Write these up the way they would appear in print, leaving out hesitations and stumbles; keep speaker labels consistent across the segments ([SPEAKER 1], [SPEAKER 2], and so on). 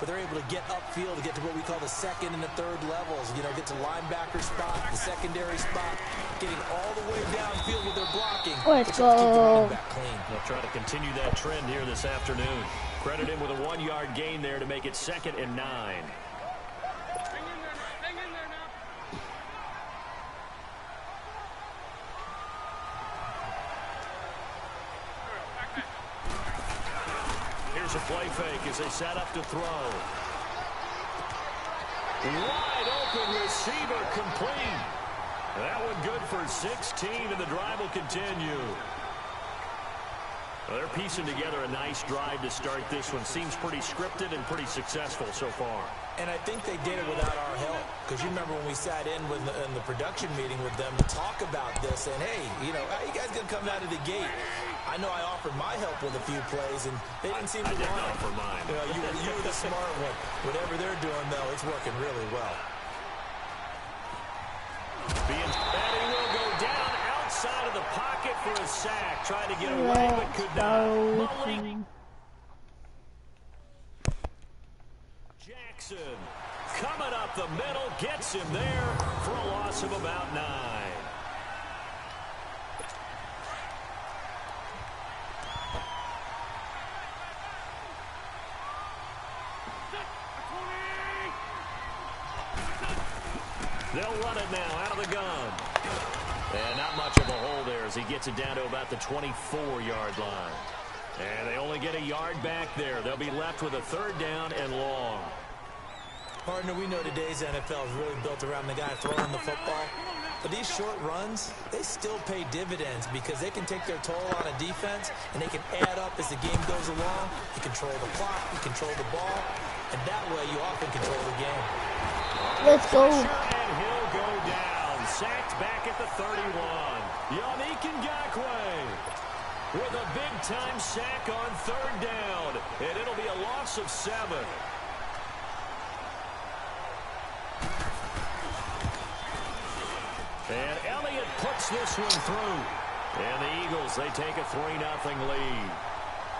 [SPEAKER 1] but they're able to get upfield to get to what we call the second and the third levels. You know, get to linebacker spot, the secondary spot, getting all the way downfield with their blocking.
[SPEAKER 2] Let's go.
[SPEAKER 3] They'll try to continue that trend here this afternoon. Credit him with a 1-yard gain there to make it 2nd and 9. Here's a play fake as they set up to throw. Wide open receiver complete. That one good for 16, and the drive will continue. Well, they're piecing together a nice drive to start this one. Seems pretty scripted and pretty successful so far.
[SPEAKER 1] And I think they did it without our help. Because you remember when we sat in the production meeting with them to talk about this. And, hey, you know, how you guys going to come out of the gate? I know I offered my help with a few plays, and they didn't seem to want it.
[SPEAKER 3] I didn't offer mine.
[SPEAKER 1] You know, you were the smart one. Whatever they're doing, though, it's working really well.
[SPEAKER 3] And he will go down outside of the pocket for a sack. Tried to get away, but could not. Jackson coming up the middle, gets him there for a loss of about 9. They'll run it now out of the gun. And not much of a hole there as he gets it down to about the 24-yard line. And they only get a yard back there. They'll be left with a 3rd down and long.
[SPEAKER 1] Partner, we know today's NFL is really built around the guy throwing the football. But these short runs, they still pay dividends because they can take their toll on a defense and they can add up as the game goes along. You control the clock, you control the ball, and that way you often control the game.
[SPEAKER 2] Let's go.
[SPEAKER 3] And he'll go down. Sacked back at the 31. Yannick Ngakoue with a big-time sack on 3rd down. And it'll be a loss of 7. And Elliott puts this one through. And the Eagles, they take a 3-0 lead.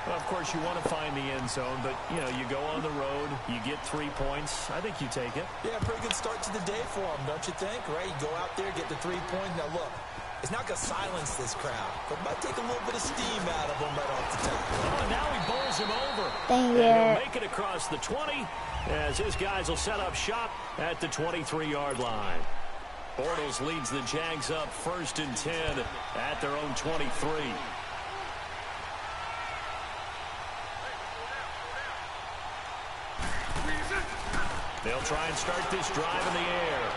[SPEAKER 3] Well, of course, you want to find the end zone, but, you know, you go on the road, you get 3 points. I think you take it.
[SPEAKER 1] Yeah, pretty good start to the day for them, don't you think? Right? You go out there, get the 3 points. Now, look, it's not going to silence this crowd, but it might take a little bit of steam out of them right off the top.
[SPEAKER 3] Oh, now he bowls him over.
[SPEAKER 2] Dang it.
[SPEAKER 3] And he'll make it across the 20 as his guys will set up shop at the 23-yard line. Bortles leads the Jags up 1st and 10 at their own 23. They'll try and start this drive in the air.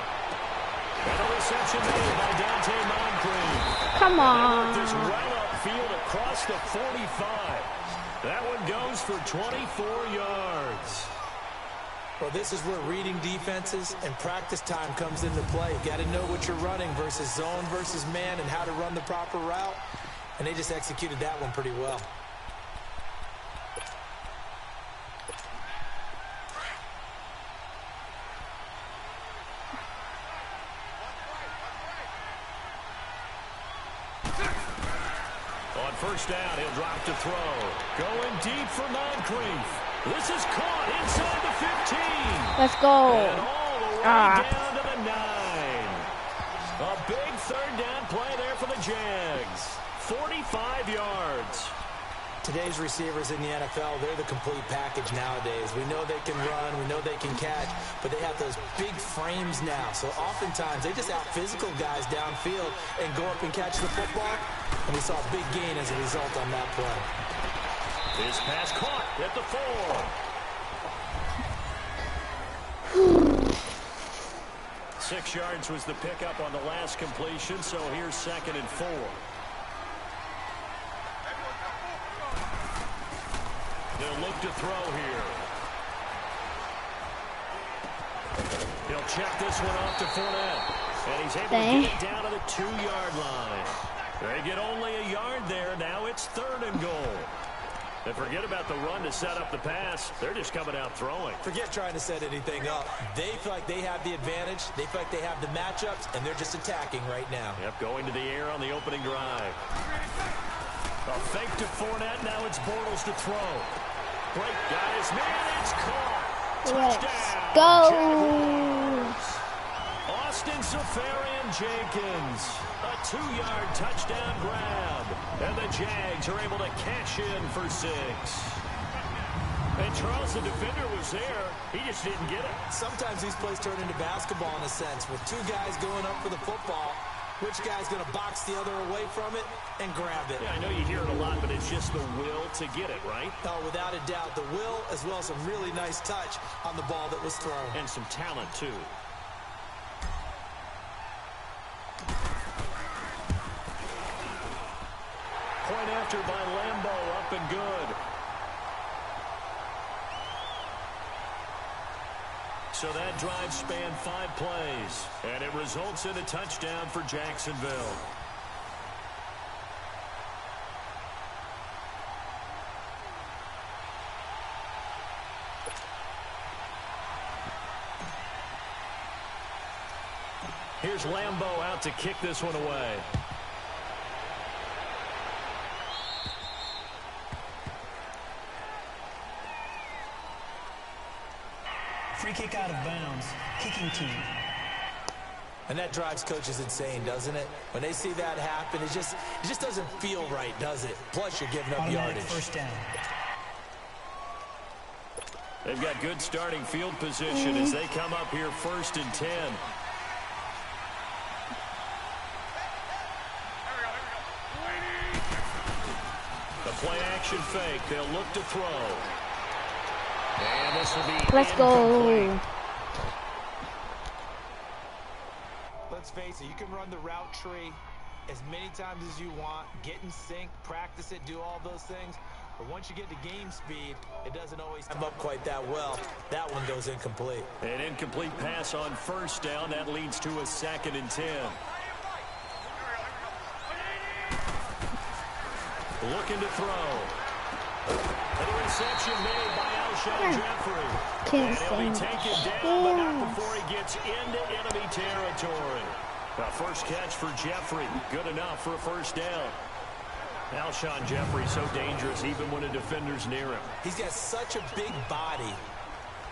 [SPEAKER 3] And a reception made by Dante Moncrief.
[SPEAKER 2] Come on.
[SPEAKER 3] This right upfield across the 45. That one goes for 24 yards.
[SPEAKER 1] Well, this is where reading defenses and practice time comes into play. You got to know what you're running versus zone versus man and how to run the proper route. And they just executed that one pretty well.
[SPEAKER 3] On 1st down, he'll drop to throw. Going deep for Moncrief. This is caught inside the 15.
[SPEAKER 2] Let's go.
[SPEAKER 3] And all the way down to the 9. A big 3rd down play there for the Jags. 45 yards.
[SPEAKER 1] Today's receivers in the NFL, they're the complete package nowadays. We know they can run, we know they can catch, but they have those big frames now. So oftentimes they just out-physical guys downfield and go up and catch the football. And we saw a big gain as a result on that play.
[SPEAKER 3] His pass caught at the 4. 6 yards was the pickup on the last completion, so here's 2nd and 4. They'll look to throw here. He'll check this one off to Fournette. And he's able to get it down to the 2-yard line. They get only a yard there. Now it's 3rd and goal. And forget about the run to set up the pass. They're just coming out throwing.
[SPEAKER 1] Forget trying to set anything up. They feel like they have the advantage. They feel like they have the matchups, and they're just attacking right now.
[SPEAKER 3] Yep, going to the air on the opening drive. A fake to Fournette. Now it's Bortles to throw. Great guys. Man, it's caught. Touchdown.
[SPEAKER 2] Go.
[SPEAKER 3] Austin Safarian-Jenkins. A 2-yard touchdown grab. And the Jags are able to cash in for 6. And Charles, the defender, was there. He just didn't get it.
[SPEAKER 1] Sometimes these plays turn into basketball in a sense. With 2 guys going up for the football, which guy's going to box the other away from it and grab it?
[SPEAKER 3] Yeah, I know you hear it a lot, but it's just the will to get it, right?
[SPEAKER 1] Oh, without a doubt. The will, as well as a really nice touch on the ball that was thrown.
[SPEAKER 3] And some talent, too. Point after by Lambo, up and good. So that drive spanned 5 plays, and it results in a touchdown for Jacksonville. Here's Lambo out to kick this one away.
[SPEAKER 4] Free kick out of bounds. Kicking team.
[SPEAKER 1] And that drives coaches insane, doesn't it? When they see that happen, it just doesn't feel right, does it? Plus, you're giving up
[SPEAKER 4] Automatic
[SPEAKER 1] yardage.
[SPEAKER 4] first down.
[SPEAKER 3] They've got good starting field position as they come up here 1st and 10. The play action fake. They'll look to throw. And this will be
[SPEAKER 2] Let's go.
[SPEAKER 1] Let's face it, you can run the route tree as many times as you want, get in sync, practice it, do all those things. But once you get to game speed, it doesn't always come up quite that well. That one goes incomplete.
[SPEAKER 3] An incomplete pass on 1st down. That leads to a 2nd and 10. Looking to throw. And the reception made by Alshon Jeffrey. And he'll be taken down, but not before he gets into enemy territory. The first catch for Jeffrey. Good enough for a 1st down. Alshon Jeffrey so dangerous even when a defender's near him.
[SPEAKER 1] He's got such a big body,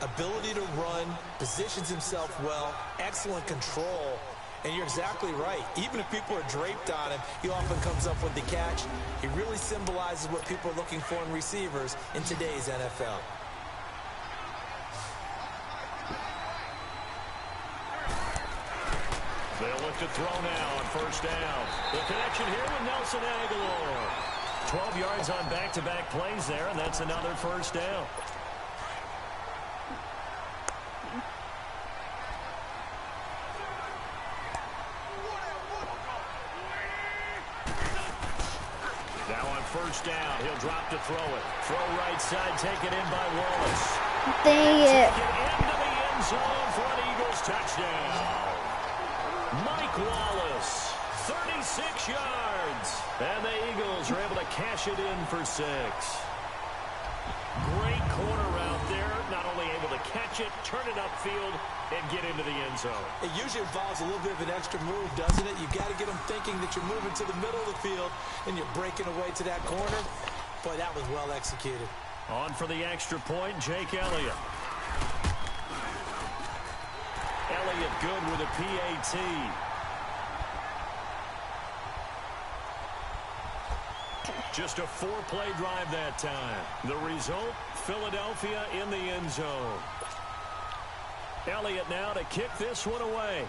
[SPEAKER 1] ability to run, positions himself well, excellent control. And you're exactly right. Even if people are draped on him, he often comes up with the catch. He really symbolizes what people are looking for in receivers in today's NFL.
[SPEAKER 3] They'll look to throw now on 1st down. The connection here with Nelson Aguilar. 12 yards on back-to-back plays there, and that's another 1st down. Now on 1st down, he'll drop to throw it. Throw right side, taken in by Wallace.
[SPEAKER 2] Dang it.
[SPEAKER 3] Taken into the end zone for an Eagles touchdown. Mike Wallace, 36 yards. And the Eagles are able to cash it in for 6. Great corner route there. Not only able to catch it, turn it upfield, and get into the end zone.
[SPEAKER 1] It usually involves a little bit of an extra move, doesn't it? You've got to get them thinking that you're moving to the middle of the field and you're breaking away to that corner. Boy, that was well executed.
[SPEAKER 3] On for the extra point, Jake Elliott. Elliott good with a PAT. Just a 4-play drive that time. The result, Philadelphia in the end zone. Elliott now to kick this one away.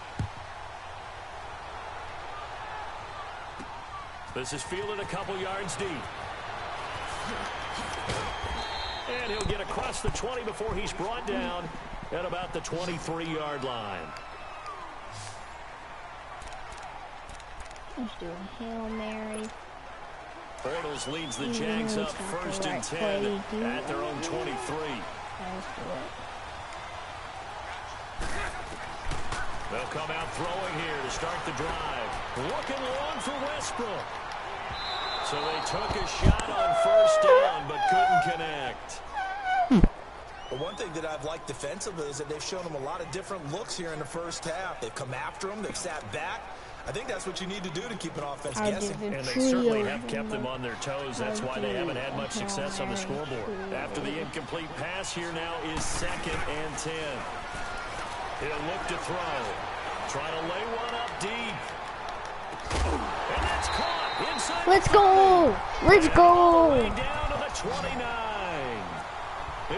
[SPEAKER 3] This is fielded a couple yards deep. And he'll get across the 20 before he's brought down at about the 23-yard line.
[SPEAKER 2] He's doing Hail Mary.
[SPEAKER 3] Bortles leads the Jags up 1st and 10 at their own 23. They'll come out throwing here to start the drive. Looking long for Westbrook. So they took a shot on 1st down but couldn't connect.
[SPEAKER 1] But one thing that I've liked defensively is that they've shown them a lot of different looks here in the 1st half. They've come after them. They've sat back. I think that's what you need to do to keep an offense
[SPEAKER 2] I
[SPEAKER 1] guessing.
[SPEAKER 2] did
[SPEAKER 3] And
[SPEAKER 2] the
[SPEAKER 3] they certainly
[SPEAKER 2] trio
[SPEAKER 3] have kept them on their toes. That's why they haven't had much success on the scoreboard. After the incomplete pass, here now is 2nd and 10. He'll look to throw. Trying to lay one up deep. And that's caught inside.
[SPEAKER 2] Let's go! Let's
[SPEAKER 3] All the way
[SPEAKER 2] go!
[SPEAKER 3] down to the 29.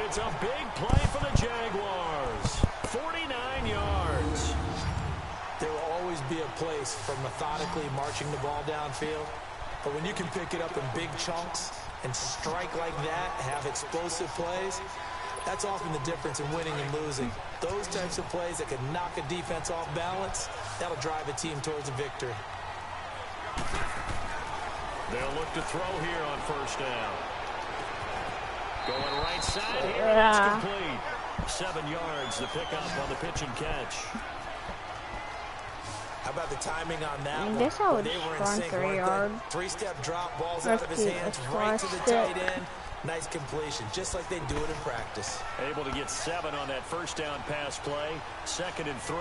[SPEAKER 3] It's a big play for the Jaguars. 49 yards.
[SPEAKER 1] There will always be a place for methodically marching the ball downfield. But when you can pick it up in big chunks and strike like that, have explosive plays, that's often the difference in winning and losing. Those types of plays that can knock a defense off balance, that'll drive a team towards a victory.
[SPEAKER 3] They'll look to throw here on 1st down. Going right side here, and it's complete. 7 yards, the pickup on the pitch and catch.
[SPEAKER 1] How about the timing on that
[SPEAKER 2] I
[SPEAKER 1] one?
[SPEAKER 2] guess I would
[SPEAKER 1] They were in
[SPEAKER 2] run
[SPEAKER 1] sync,
[SPEAKER 2] 3
[SPEAKER 1] weren't they?
[SPEAKER 2] yards.
[SPEAKER 1] 3-step drop, balls
[SPEAKER 2] Let's
[SPEAKER 1] out of his
[SPEAKER 2] do
[SPEAKER 1] hands,
[SPEAKER 2] a
[SPEAKER 1] right to the
[SPEAKER 2] 5-step.
[SPEAKER 1] tight end. Nice completion, just like they do it in practice.
[SPEAKER 3] Able to get 7 on that 1st down pass play. 2nd and 3.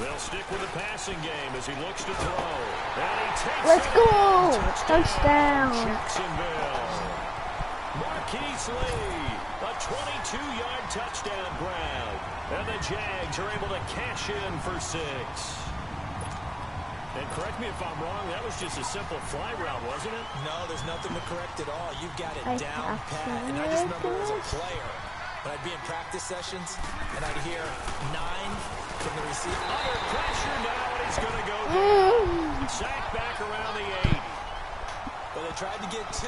[SPEAKER 3] They'll stick with the passing game as he looks to throw. And he takes
[SPEAKER 2] Let's
[SPEAKER 3] it.
[SPEAKER 2] go! Touchdown!
[SPEAKER 3] Jacksonville. Marquise Lee, a 22-yard touchdown grab. And the Jags are able to cash in for 6. And correct me if I'm wrong, that was just a simple fly route, wasn't it?
[SPEAKER 1] No, there's nothing to correct at all. You've got it
[SPEAKER 2] I
[SPEAKER 1] down
[SPEAKER 2] have
[SPEAKER 1] pat.
[SPEAKER 2] to
[SPEAKER 1] And I just remember as a
[SPEAKER 2] look.
[SPEAKER 1] player, when I'd be in practice sessions, and I'd hear 9 from the receiver.
[SPEAKER 3] Under pressure now, and he's going to go down. Sacked back around the 8.
[SPEAKER 1] Well, they tried to get 2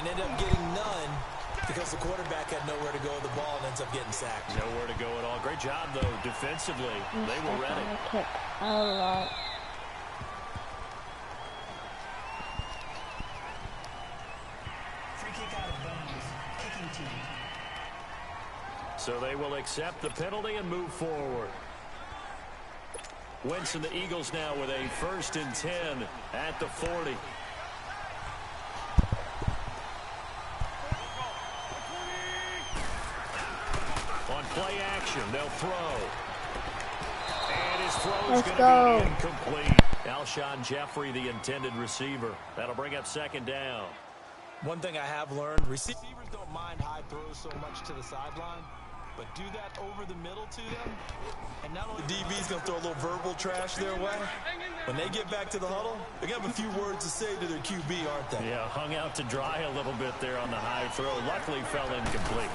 [SPEAKER 1] and ended up getting none because the quarterback had nowhere to go with the ball and ends up getting sacked.
[SPEAKER 3] Nowhere to go at all. Great job, though, defensively. They were ready.
[SPEAKER 2] Kick a lot.
[SPEAKER 4] Free kick out of bounds. Kicking team.
[SPEAKER 3] So they will accept the penalty and move forward. Wentz and the Eagles now with a 1st and 10 at the 40. On play action, they'll throw. And his throw is going to be incomplete. Alshon Jeffrey, the intended receiver. That'll bring up 2nd down.
[SPEAKER 1] One thing I have learned, receivers don't mind high throws so much to the sideline, but do that over the middle to them, and not only DB's going to throw a little verbal trash their way, when they get back to the huddle, they're going to have a few words to say to their QB, aren't they?
[SPEAKER 3] Yeah, hung out to dry a little bit there on the high throw. Luckily fell incomplete.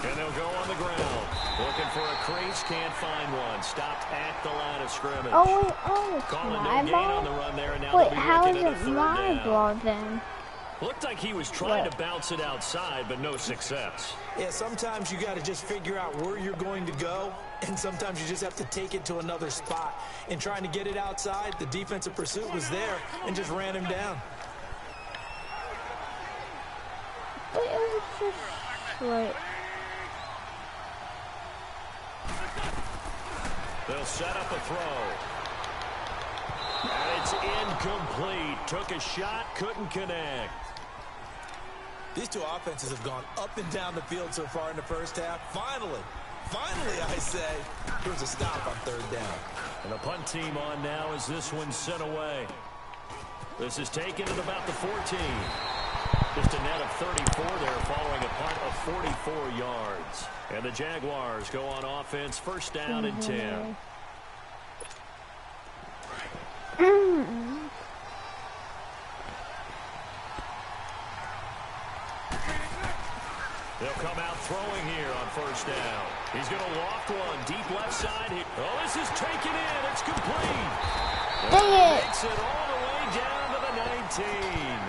[SPEAKER 3] And they'll go on the ground. Looking for a crease, can't find one. Stopped at the line of scrimmage.
[SPEAKER 2] Oh, it's
[SPEAKER 3] Calling
[SPEAKER 2] my
[SPEAKER 3] no gain on the
[SPEAKER 2] ball?
[SPEAKER 3] run there, and now
[SPEAKER 2] Wait,
[SPEAKER 3] they'll be
[SPEAKER 2] how
[SPEAKER 3] looking
[SPEAKER 2] is
[SPEAKER 3] at a
[SPEAKER 2] it
[SPEAKER 3] 3rd
[SPEAKER 2] my
[SPEAKER 3] down.
[SPEAKER 2] ball then?
[SPEAKER 3] Looked like he was trying to bounce it outside, but no success.
[SPEAKER 1] Yeah, sometimes you got to just figure out where you're going to go, and sometimes you just have to take it to another spot. In trying to get it outside, the defensive pursuit was there and just ran him down.
[SPEAKER 2] But it was just like...
[SPEAKER 3] They'll set up a throw. And it's incomplete. Took a shot, couldn't connect.
[SPEAKER 1] These two offenses have gone up and down the field so far in the 1st half. Finally, I say, here's a stop on 3rd down.
[SPEAKER 3] And the punt team on now as this one's sent away. This is taken at about the 14. Just a net of 34 there following a punt of 44 yards. And the Jaguars go on offense, 1st down and 10. They'll come out throwing here on 1st down. He's going to loft one deep left side here. Oh, this is taken in. It's complete.
[SPEAKER 2] Dang it.
[SPEAKER 3] Makes it all the way down to the 19.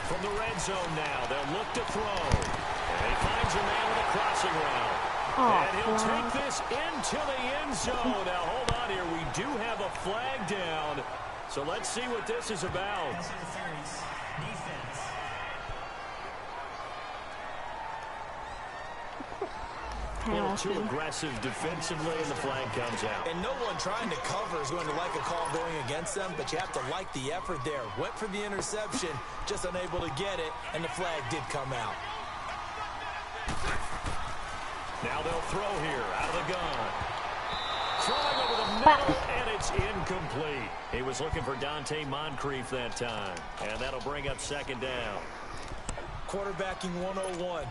[SPEAKER 3] From the red zone now, they'll look to throw. And he finds a man with a crossing route. And he'll take this into the end zone. Now, hold on here. We do have a flag down. So let's see what this is about.
[SPEAKER 4] Pass interference. Defense.
[SPEAKER 3] A little too aggressive defensively, and the flag comes out.
[SPEAKER 1] And no one trying to cover is going to like a call going against them, but you have to like the effort there. Went for the interception, just unable to get it, and the flag did come out.
[SPEAKER 3] Now they'll throw here out of the gun. Throwing over the middle, and it's incomplete. He was looking for Dante Moncrief that time, and that'll bring up second down.
[SPEAKER 1] Quarterbacking 101.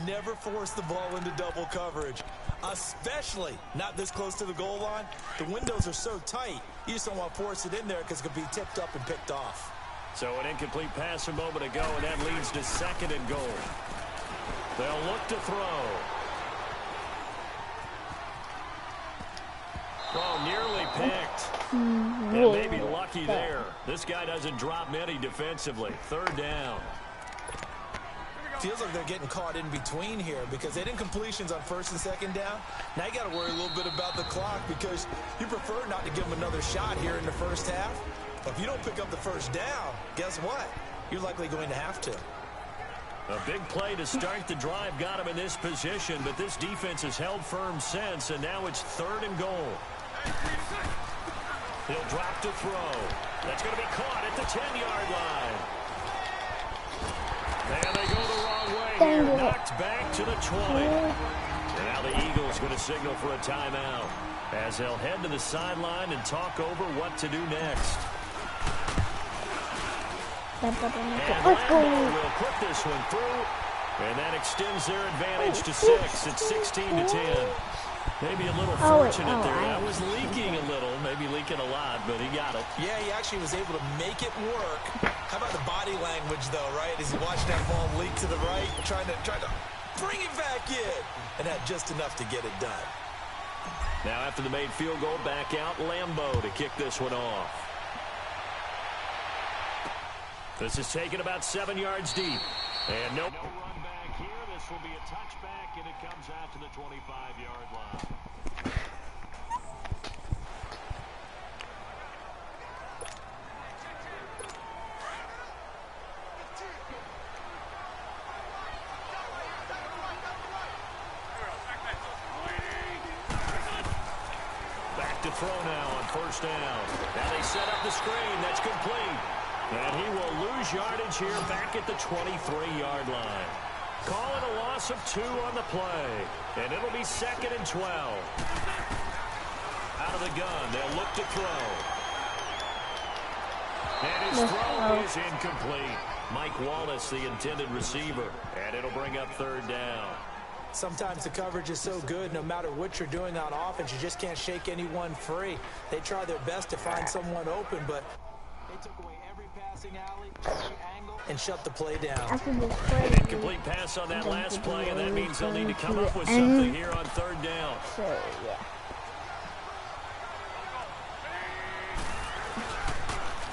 [SPEAKER 1] Never force the ball into double coverage, especially not this close to the goal line. The windows are so tight, you just don't want to force it in there because it could be tipped up and picked off.
[SPEAKER 3] So an incomplete pass a moment ago, and that leads to second and goal. They'll look to throw. Oh, nearly picked. And maybe lucky there. This guy doesn't drop many defensively. Third down.
[SPEAKER 1] Feels like they're getting caught in between here because they didn't completions on first and second down. Now you got to worry a little bit about the clock because you prefer not to give them another shot here in the first half. But if you don't pick up the first down, guess what? You're likely going to have to.
[SPEAKER 3] A big play to start the drive got him in this position, but this defense has held firm since, and now it's third and goal. He'll drop to throw. That's going to be caught at the 10-yard line. And they go the wrong way here. Knocked back to the 20. And now the Eagles going to signal for a timeout as they'll head to the sideline and talk over what to do next. And Lambeau will put this one through, and that extends their advantage to 6. It's 16-10. Maybe a little fortunate there. That was leaking a little, maybe leaking a lot, but he got it.
[SPEAKER 1] Yeah, he actually was able to make it work. How about the body language, though, right? As he watched that ball leak to the right, trying to bring it back in, and had just enough to get it done.
[SPEAKER 3] Now after the made field goal, back out Lambeau to kick this one off. This is taken about 7 yards deep. And no run back here. This will be a touchback, and it comes out to the 25-yard line. Back to throw now on first down. Now they set up the screen. That's complete. And he will lose yardage here back at the 23-yard line. Call it a loss of 2 on the play. And it'll be second and 12. Out of the gun, they'll look to throw. And his throw is incomplete. Mike Wallace, the intended receiver. And it'll bring up third down.
[SPEAKER 1] Sometimes the coverage is so good, no matter what you're doing on offense, you just can't shake anyone free. They try their best to find someone open, but they took away every passing alley, every angle, and shut the play down.
[SPEAKER 3] An incomplete pass on that last play, and that means they'll need to come up with something here on third down.
[SPEAKER 2] So, yeah.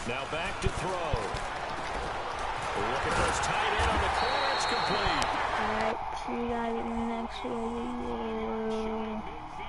[SPEAKER 3] Now back to throw. Looking for his tight end on the corner.